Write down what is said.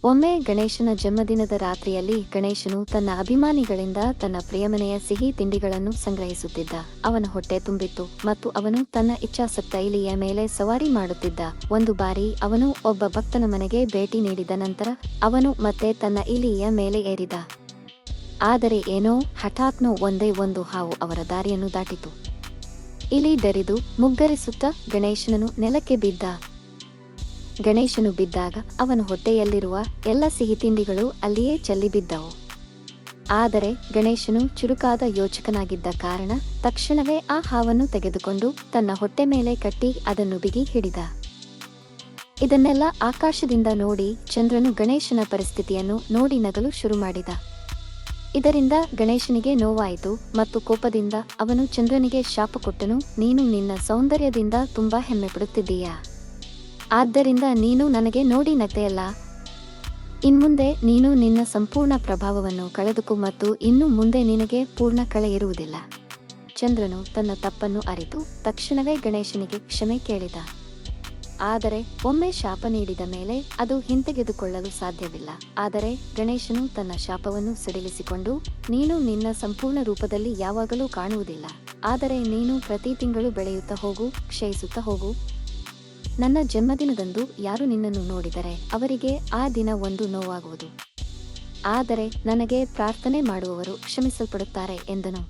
ಒಮ್ಮೆ ಗಣೇಶನ ಜನ್ಮದಿನದ ರಾತ್ರಿಯಲ್ಲಿ ಗಣೇಶನು ತನ್ನ ಅಭಿಮಾನಿಗಳಿಂದ ತನ್ನ ಪ್ರಿಯಮನೆಯ ಸಿಹಿ ತಿಂಡಿಗಳನ್ನು ಸಂಗ್ರಹಿಸುತ್ತಿದ್ದ. ಅವನ ಹೊಟ್ಟೆ ತುಂಬಿತ್ತು ಮತ್ತು ಅವನು ತನ್ನ ಇಚ್ಛಾಸಕ್ತ ಇಲಿಯ ಮೇಲೆ ಸವಾರಿ ಮಾಡುತ್ತಿದ್ದ. ಒಂದು ಬಾರಿ ಅವನು ಒಬ್ಬ ಭಕ್ತನ ಮನೆಗೆ ಭೇಟಿ ನೀಡಿದ ನಂತರ ಅವನು ಮತ್ತೆ ತನ್ನ ಇಲಿಯ ಮೇಲೆ ಏರಿದ. ಆದರೆ ಏನೋ ಹಠಾತ್ನೋ ಒಂದೇ ಒಂದು ಹಾವು ಅವರ ದಾರಿಯನ್ನು ದಾಟಿತು. ಇಲಿ ಡರಿದು ಮುಗ್ಗರಿಸುತ್ತಾ ಗಣೇಶನನು ನೆಲಕ್ಕೆ ಬಿದ್ದ. ಗಣೇಶನು ಬಿದ್ದಾಗ ಅವನ ಹೊಟ್ಟೆಯಲ್ಲಿರುವ ಎಲ್ಲ ಸಿಹಿ ತಿಂಡಿಗಳು ಅಲ್ಲಿಯೇ ಚೆಲ್ಲಿ ಬಿದ್ದವು. ಆದರೆ ಗಣೇಶನು ಚುರುಕಾದ ಯೋಚಕನಾಗಿದ್ದ ಕಾರಣ ತಕ್ಷಣವೇ ಆ ಹಾವನ್ನು ತೆಗೆದುಕೊಂಡು ತನ್ನ ಹೊಟ್ಟೆ ಮೇಲೆ ಕಟ್ಟಿ ಅದನ್ನು ಬಿಗಿ ಹಿಡಿದ. ಇದನ್ನೆಲ್ಲ ಆಕಾಶದಿಂದ ನೋಡಿ ಚಂದ್ರನು ಗಣೇಶನ ಪರಿಸ್ಥಿತಿಯನ್ನು ನೋಡಿ ನಗಲು ಶುರು ಮಾಡಿದ. ಇದರಿಂದ ಗಣೇಶನಿಗೆ ನೋವಾಯಿತು ಮತ್ತು ಕೋಪದಿಂದ ಅವನು ಚಂದ್ರನಿಗೆ ಶಾಪ ಕೊಟ್ಟನು. ನೀನು ನಿನ್ನ ಸೌಂದರ್ಯದಿಂದ ತುಂಬಾ ಹೆಮ್ಮೆ ಪಡುತ್ತಿದ್ದೀಯಾ, ಆದ್ದರಿಂದ ನೀನು ನನಗೆ ನೋಡಿ ನಗ್ದೆಯಲ್ಲ. ಇನ್ಮುಂದೆ ನೀನು ನಿನ್ನ ಸಂಪೂರ್ಣ ಪ್ರಭಾವವನ್ನು ಕಳೆದುಕೋ ಮತ್ತು ಇನ್ನು ಮುಂದೆ ನಿನಗೆ ಪೂರ್ಣ ಕಳೆ ಇರುವುದಿಲ್ಲ. ಚಂದ್ರನು ತನ್ನ ತಪ್ಪನ್ನು ಅರಿತು ತಕ್ಷಣವೇ ಗಣೇಶನಿಗೆ ಕ್ಷಮೆ ಕೇಳಿದ. ಆದರೆ ಒಮ್ಮೆ ಶಾಪ ನೀಡಿದ ಮೇಲೆ ಅದು ಹಿಂತೆಗೆದುಕೊಳ್ಳಲು ಸಾಧ್ಯವಿಲ್ಲ. ಆದರೆ ಗಣೇಶನು ತನ್ನ ಶಾಪವನ್ನು ಸಡಿಲಿಸಿಕೊಂಡು, ನೀನು ನಿನ್ನ ಸಂಪೂರ್ಣ ರೂಪದಲ್ಲಿ ಯಾವಾಗಲೂ ಕಾಣುವುದಿಲ್ಲ, ಆದರೆ ನೀನು ಪ್ರತಿ ತಿಂಗಳು ಬೆಳೆಯುತ್ತಾ ಹೋಗು, ಕ್ಷಯಿಸುತ್ತಾ ಹೋಗು. ನನ್ನ ಜನ್ಮದಿನದಂದು ಯಾರು ನಿನ್ನನ್ನು ನೋಡಿದರೆ ಅವರಿಗೆ ಆ ದಿನ ಒಂದು ನೋವಾಗುವುದು, ಆದರೆ ನನಗೆ ಪ್ರಾರ್ಥನೆ ಮಾಡುವವರು ಕ್ಷಮಿಸಲ್ಪಡುತ್ತಾರೆ ಎಂದನು.